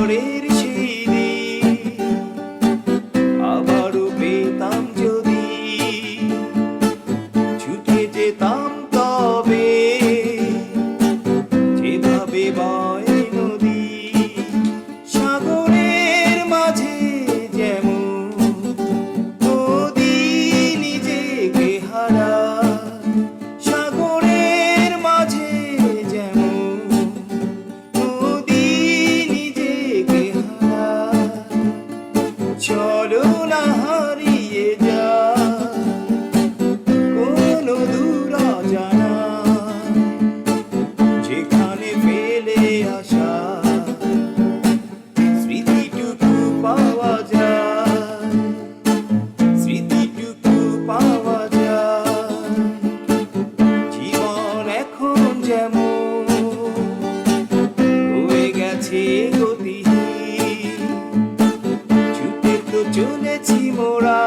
সাগরের সেই দিন আবারও পেতাম যদি, ছুটে যেতাম তবে যেভাবে বয় নদী। সাগরের মাঝে যেমন নদী নিজেকে হারায়, সাগরের মাঝে যেমন নদী নিজেকে হারায়। চলো না হারিয়ে যায় কোনো দূর অজানায়, যেখানে ফেলে আসা স্মৃতিটুকু পাওয়া যায়, স্মৃতিটুকু পাওয়া যায়। জীবন এখন যেমন হয়ে গেছে গতিহীন, ছুটে তো চলেছি মোরা